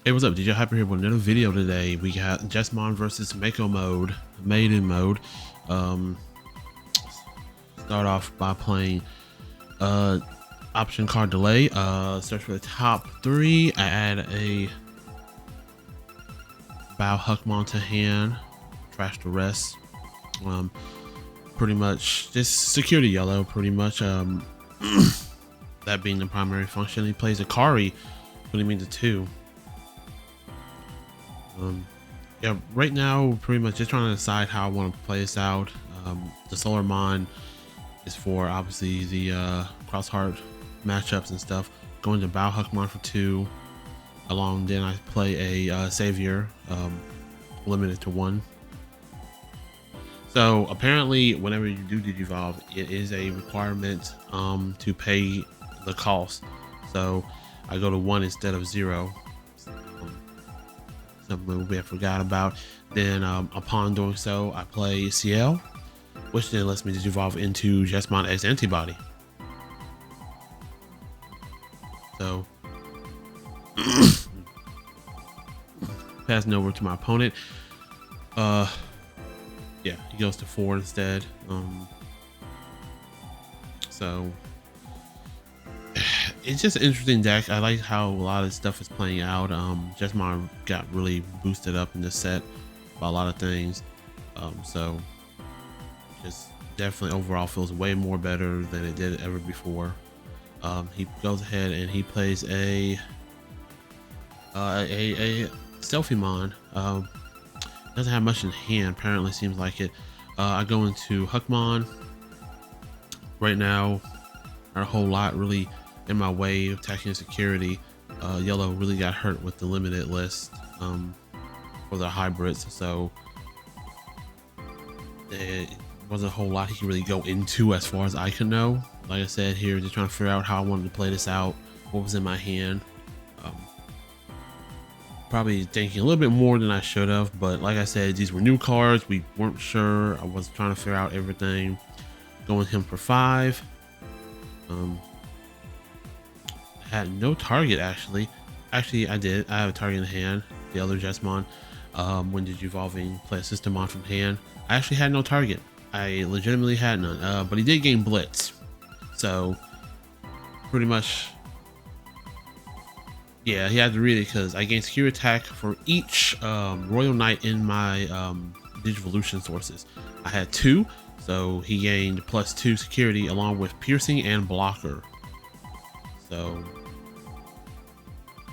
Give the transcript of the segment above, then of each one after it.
Hey, what's up? DJ Hyper here with another video today. We got Jesmon versus Maiden mode. Start off by playing option card delay. Search for the top three. I add a Bow Huckmon to hand. Trash the rest. Pretty much just security yellow. Pretty much. That being the primary function. He plays a Kari, putting me to 2. Yeah, right now pretty much just trying to decide how I want to play this out. The Solarmon is for obviously the cross heart matchups and stuff. Going to Bow Huckmon for 2. Then I play a Savior, limited to 1. So apparently whenever you do Digivolve, it is a requirement to pay the cost. So I go to 1 instead of 0. Something we forgot about. Then upon doing so, I play CL, which then lets me Digivolve into Jesmon Xantibody. So passing over to my opponent. Yeah, he goes to 4 instead. So it's just an interesting deck. I like how a lot of stuff is playing out. Jesmon got really boosted up in this set by a lot of things. So just definitely overall feels way more better than it did ever before. He goes ahead and he plays a Selfiemon. Doesn't have much in hand, apparently, seems like it. I go into Huckmon. Right now, not a whole lot really in my way of attacking security. Yellow really got hurt with the limited list for the hybrids, so it wasn't a whole lot he could really go into as far as I can know. Like I said here, just trying to figure out how I wanted to play this out, what was in my hand. Probably thinking a little bit more than I should have, but like I said, these were new cards. We weren't sure. I was trying to figure out everything. Going him for 5. Had no target actually. I did. I have a target in hand. The other Jesmon. When Digivolving, play a Mastemon from hand. I actually had no target. I legitimately had none. But he did gain Blitz. So pretty much, yeah, he had to read it because I gained secure attack for each Royal Knight in my Digivolution sources. I had 2, so he gained +2 security along with piercing and blocker. So,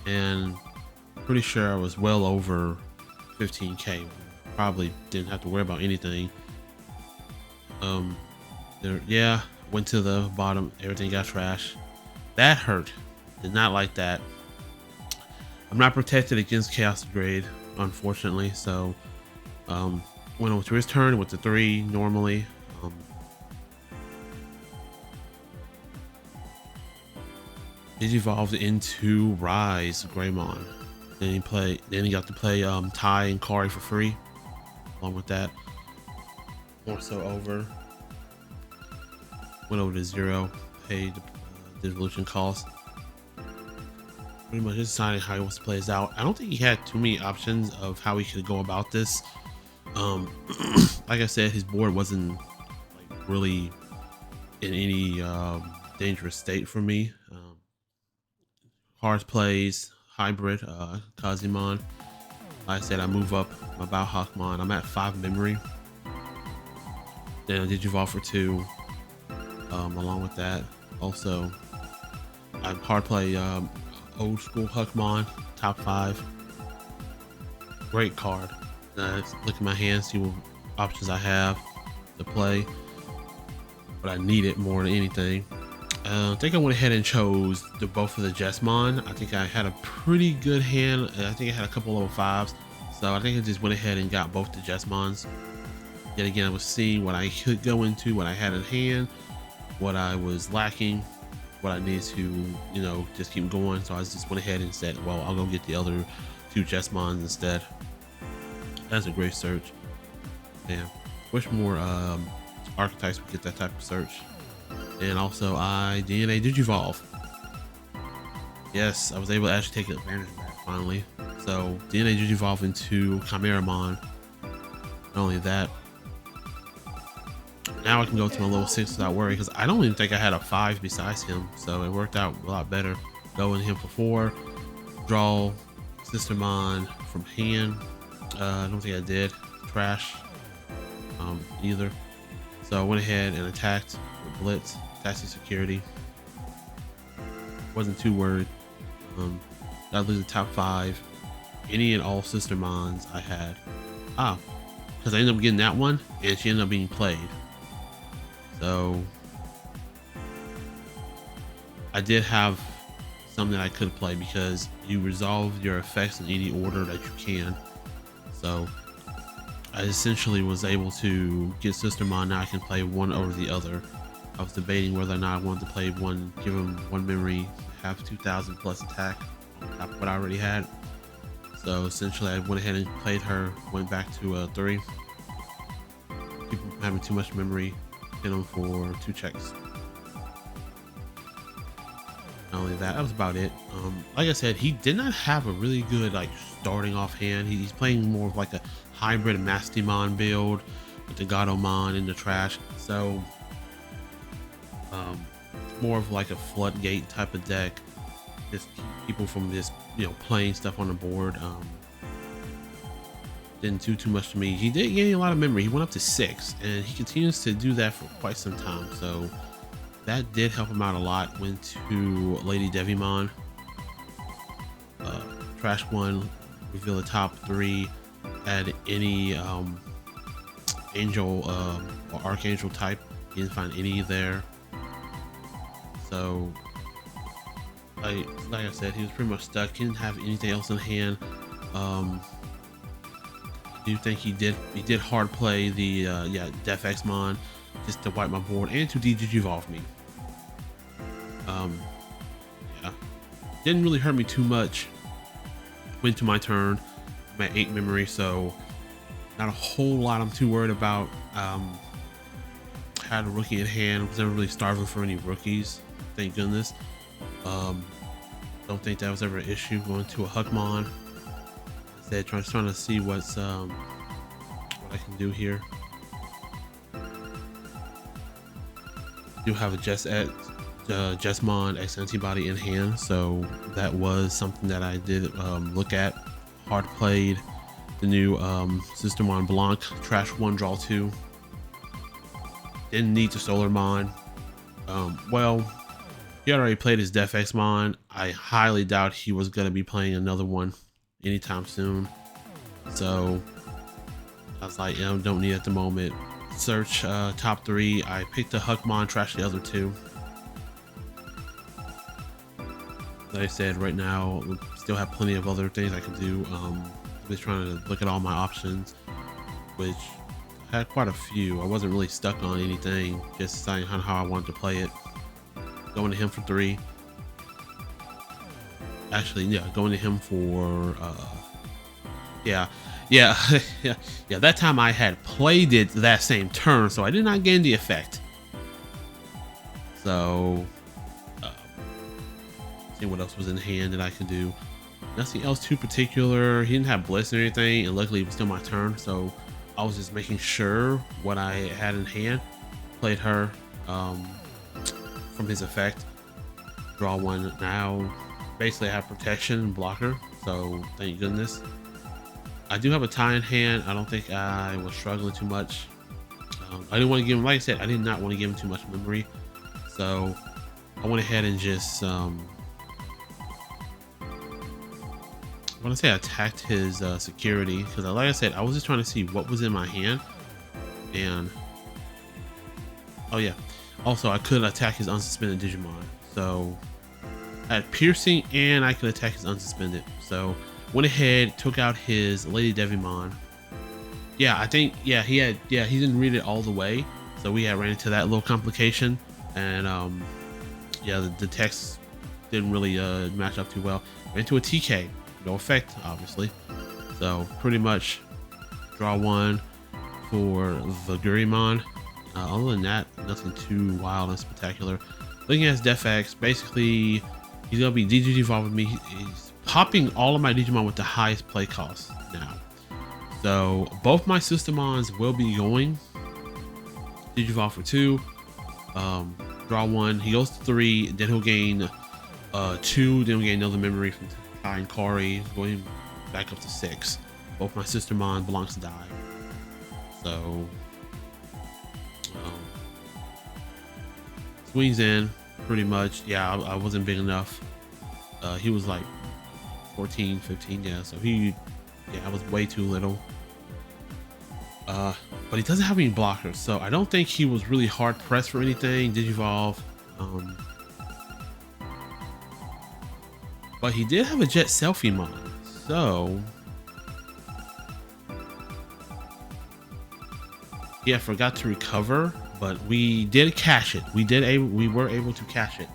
and pretty sure I was well over 15k. Probably didn't have to worry about anything. Yeah, went to the bottom. Everything got trashed. That hurt. Did not like that. I'm not protected against Chaos Grade, unfortunately. So, went over to his turn with the 3 normally. Digivolved into Rise Greymon. Then he got to play Tai and Kari for free. Along with that, more so over. Went over to 0, paid the Digivolution cost. Pretty much just deciding how he wants to play this out. I don't think he had too many options of how he could go about this. Like I said, his board wasn't like really in any dangerous state for me. Hard plays hybrid Kazimon. Like I said, I move up my Bow Huckmon. I'm at 5 memory. Then I Digivolve for 2. Along with that, also I hard play old school Huckmon, top 5. Great card. Look at my hand, see what options I have to play, but I need it more than anything. I think I went ahead and chose both of the Jesmon. I think I had a pretty good hand. I think I had a couple level 5s, so I think I just went ahead and got both the Jesmons. Yet again, I was seeing what I could go into, what I had in hand, what I was lacking, what I needed to, just keep going. So I just went ahead and said, well, I'll go get the other 2 Jesmons instead. That's a great search. Yeah, wish more archetypes would get that type of search. And also I DNA Digivolve. Yes, I was able to actually take advantage of that finally. So then they Digivolve into Chimeramon. Not only that, now I can go to my level 6 without worry, because I don't even think I had a 5 besides him, so it worked out a lot better. Going him for 4, draw Sistermon from hand. I don't think I did. Trash either. So I went ahead and attacked with Blitz, Taxi Security. Wasn't too worried. I lose the top 5. Any and all Sistermons I had. Because I ended up getting that one, and she ended up being played. So I did have something I could play, because you resolve your effects in any order that you can. So I essentially was able to get Sistermon. Now I can play one over the other. I was debating whether or not I wanted to play one, give him 1 memory, have 2,000 plus attack on top of what I already had. So essentially I went ahead and played her, went back to 3. People having too much memory, hit him for 2 checks. Not only that was about it. Like I said, he did not have a really good like starting off hand. He's playing more of like a hybrid Mastemon build with the Gatomon in the trash. So more of like a floodgate type of deck. Just keep people from just, you know, playing stuff on the board. Didn't do too much to me. He did gain a lot of memory. He went up to 6, and he continues to do that for quite some time. So that did help him out a lot. Went to Lady Devimon. Trash 1, reveal the top 3. Add any angel or archangel type. He didn't find any there. So like I said, he was pretty much stuck. He didn't have anything else in hand. I do think he did hard play the Def Xmon just to wipe my board and to Digivolve me. Yeah, didn't really hurt me too much. Went to my turn. I'm at 8 memory, so not a whole lot I'm too worried about. Had a rookie in hand. Was never really starving for any rookies, thank goodness. Don't think that was ever an issue. Going to a Huckmon. Instead, trying to see what's what I can do here. Do have a Jesmon Xantibody in hand, so that was something that I did look at. Hard played the new Sistermon Blanc, trash 1, draw 2. Didn't need the Solarmon. Well, he already played his Def Xmon. I highly doubt he was going to be playing another one anytime soon. So I was like, don't need it at the moment. Search top 3. I picked the Huckmon, trash the other 2. Like I said, right now, still have plenty of other things I can do. Just trying to look at all my options, which I had quite a few. I wasn't really stuck on anything, just deciding how I wanted to play it. Going to him for 3. Actually, yeah, going to him for yeah. That time I had played it that same turn, so I did not gain the effect. So see what else was in hand that I could do. Nothing else too particular. He didn't have Blitz or anything, and luckily it was still my turn, so I was just making sure what I had in hand. Played her from his effect. Draw 1. Now basically I have protection and blocker, so thank goodness. I do have a tie in hand. I don't think I was struggling too much. I didn't want to give him, like I said, I did not want to give him too much memory, so I went ahead and just I want to say I attacked his security, because like I said, I was just trying to see what was in my hand. And oh yeah, also I could attack his unsuspended Digimon, so I had piercing and I could attack his unsuspended. So went ahead, took out his Lady Devimon. Yeah, I think he didn't read it all the way, so we had ran into that little complication. And yeah, the text didn't really match up too well. Went into a TK. No effect, obviously. So pretty much draw 1 for the Gurimon. Other than that, nothing too wild and spectacular. Looking at his Def X, basically he's gonna be Digivolving me. He's popping all of my Digimon with the highest play cost now. So both my Systemons will be going. Digivolve for 2. Draw 1. He goes to 3. Then he'll gain 2. Then he'll gain another memory from Kai and Kari, going back up to 6. Both my Systemon belongs to die. So swings in pretty much. Yeah, I wasn't big enough. He was like 14, 15. Yeah, so I was way too little. But he doesn't have any blockers, so I don't think he was really hard pressed for anything. Digivolve. But he did have a Jet Selfie mod, so yeah, I forgot to recover, but we did cash it. We were able to cash it.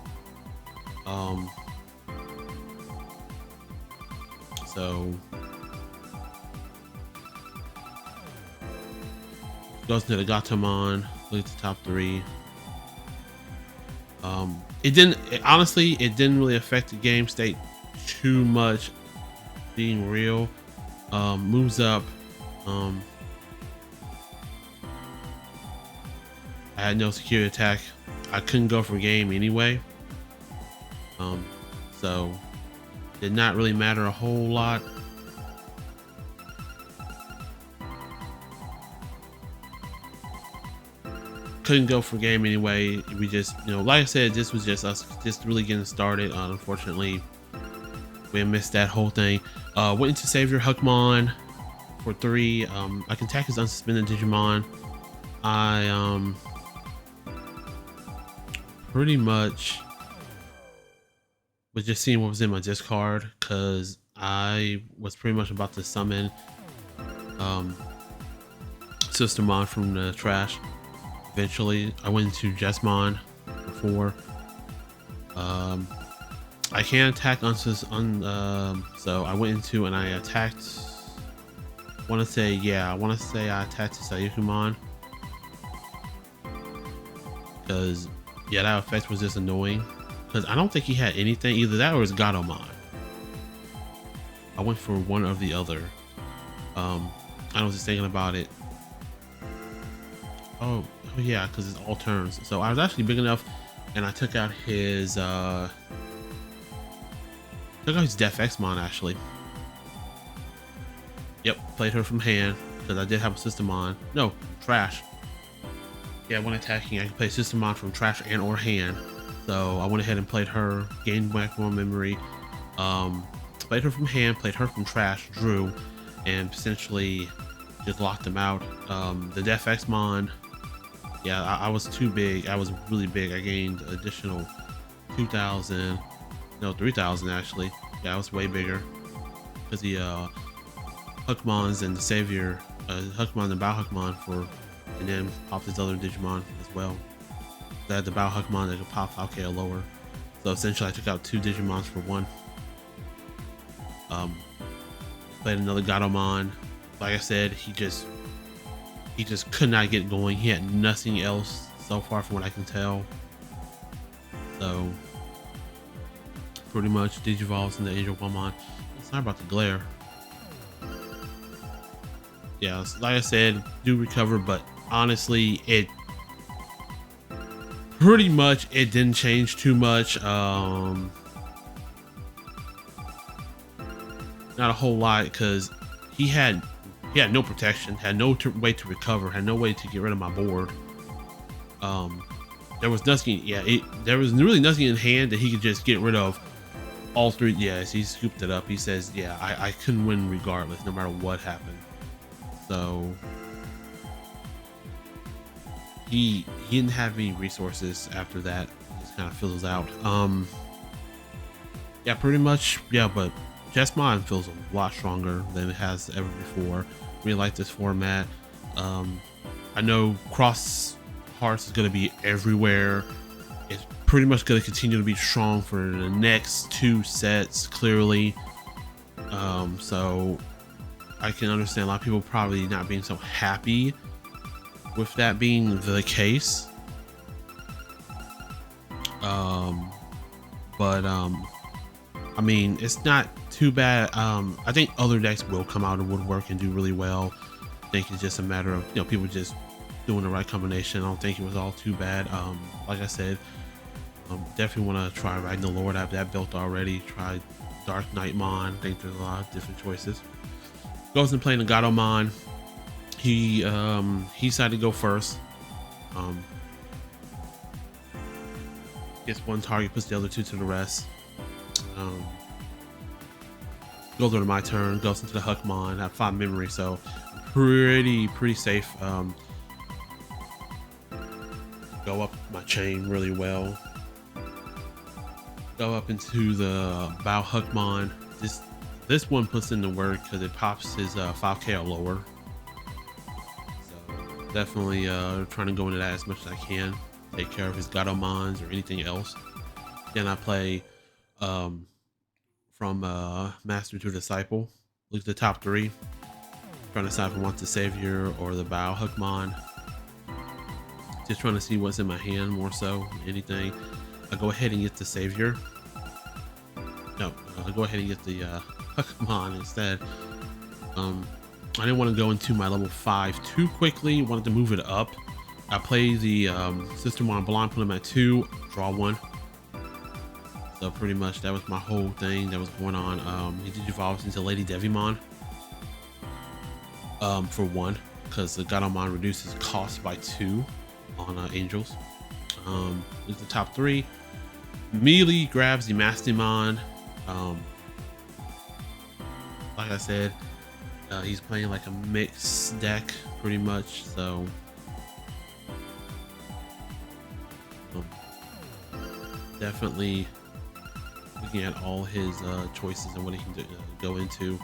So goes to the Gatomon, look at the top 3. Honestly, it didn't really affect the game state too much, being real. Moves up. I had no security attack. I couldn't go for game anyway. So did not really matter a whole lot. Couldn't go for game anyway. We just, like I said, this was just us just really getting started. Unfortunately, we missed that whole thing. Went into Savior Huckmon for 3. I can attack his unsuspended Digimon. I pretty much was just seeing what was in my discard, because I was pretty much about to summon Systemon from the trash. Eventually, I went into Jesmon for 4. I can attack so I went into and I attacked. I want to say I attacked Sakuyamon, because that effect was just annoying. Because I don't think he had anything, either that or his Gatomon. I went for one or the other. I was just thinking about it. Oh yeah, because it's all turns. So I was actually big enough, and I took out his Def Xmon actually. Yep, played her from hand because I did have a Systemon. No, trash. Yeah, when attacking, I can play Systemon from trash and or hand. So I went ahead and played her, gained back more memory. Played her from hand, played her from trash, drew, and essentially just locked them out. The Def Xmon. Yeah, I was too big. I was really big. I gained additional 2,000, no, 3,000 actually. Yeah, I was way bigger because the Huckmons and the Savior, Huckmon and Bao Huckmon and then popped his other Digimon as well. I had the Bao Huckmon that could pop Falcao lower. So essentially, I took out 2 Digimons for 1. Played another Gatomon. Like I said, he just could not get going. He had nothing else so far from what I can tell. So pretty much Digivolves into Angel Womon. It's not about the glare. Yeah, like I said, do recover, but honestly, it pretty much it didn't change too much. Not a whole lot, because he had no protection, had no way to recover, had no way to get rid of my board. There was nothing. Yeah, there was really nothing in hand that he could just get rid of. All 3. Yes, he scooped it up. He says, "Yeah, I couldn't win regardless, no matter what happened." So he didn't have any resources after that. He just kind of fizzles out. Yeah, pretty much. Yeah, but Jesmon feels a lot stronger than it has ever before. Really like this format. I know Cross Hearts is going to be everywhere. It's pretty much going to continue to be strong for the next 2 sets, clearly. So I can understand a lot of people probably not being so happy with that being the case. I mean, it's not too bad. I think other decks will come out of the woodwork and do really well. I think it's just a matter of, you know, people just doing the right combination. I don't think it was all too bad. Like I said, definitely want to try Riding the Lord. I have that built already. Try Dark Knightmon. I think there's a lot of different choices. Goes and playing the Gatomon. He decided to go first. Gets one target, puts the other two to the rest. Goes over to my turn, goes into the Huckmon. I have 5 memory, so pretty safe. Go up my chain really well. Go up into the Bow Huckmon. This one puts in the work because it pops his 5k or lower. So definitely trying to go into that as much as I can. Take care of his Gatomons or anything else. Then I play from Master to Disciple. Look at the top 3. Trying to decide if I want the Savior or the Bow Huckmon. Just trying to see what's in my hand more so than anything. I go ahead and get the Savior. No, I go ahead and get the Huckmon instead. I didn't want to go into my level 5 too quickly. Wanted to move it up. I play the Systemon Blind, put him at 2, draw 1. So pretty much that was my whole thing that was going on. He Digivolves into Lady Devimon for 1, because the Gatomon reduces cost by 2 on Angels. Is the top 3. Immediately grabs the Mastemon. Like I said, he's playing like a mixed deck pretty much, so definitely looking at all his choices and what he can go into.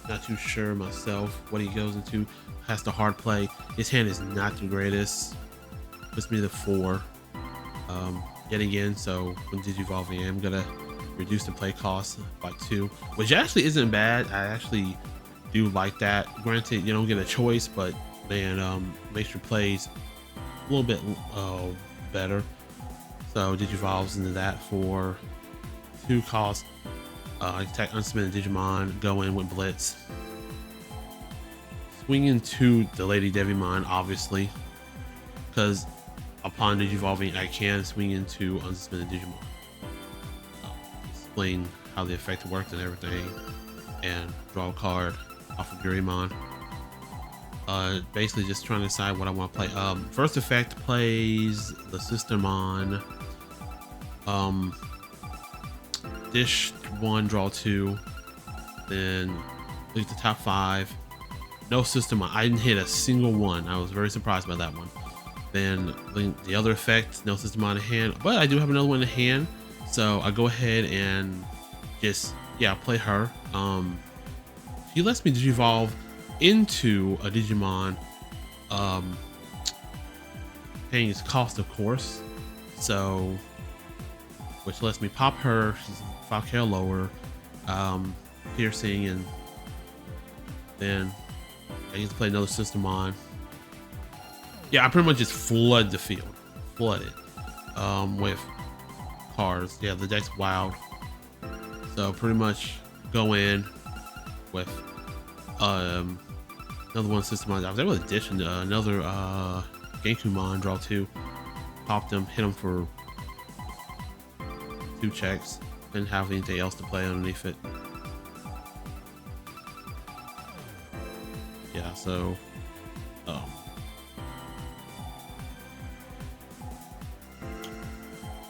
Not too sure myself what he goes into. Has to hard play. His hand is not the greatest. Puts me to 4 yet again. So when Digivolving, I'm gonna reduce the play cost by 2, which actually isn't bad. I actually do like that. Granted, you don't get a choice, but man, makes your plays a little bit better. So Digivolves into that for 2 cost. Attack unsuspended Digimon, go in with Blitz. Swing into the Lady Devimon, obviously, because upon Digivolving, I can swing into unsuspended Digimon. Explain how the effect worked and everything, and draw a card off of Digimon. Basically just trying to decide what I want to play. First effect plays the Systemon. Dish 1, draw 2. Then look at the top 5. No Systemon. I didn't hit a single one. I was very surprised by that one. Then the other effect, no Systemon in hand, but I do have another one in hand. So I go ahead and just, yeah, play her. She lets me Digivolve into a Digimon, paying its cost, of course. So, which lets me pop her. She's 5k or lower, piercing, and then I get to play another Systemon. Yeah, I pretty much just flood the field, flood it with cards. Yeah, the deck's wild, so pretty much go in with another one Systemon. I was able to ditch another Genkumon, draw 2, popped him, hit him for 2 checks. Didn't have anything else to play underneath it. Yeah, so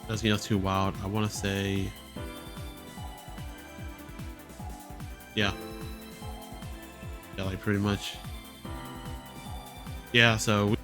doesn't get too wild. I want to say, yeah, like pretty much, yeah. So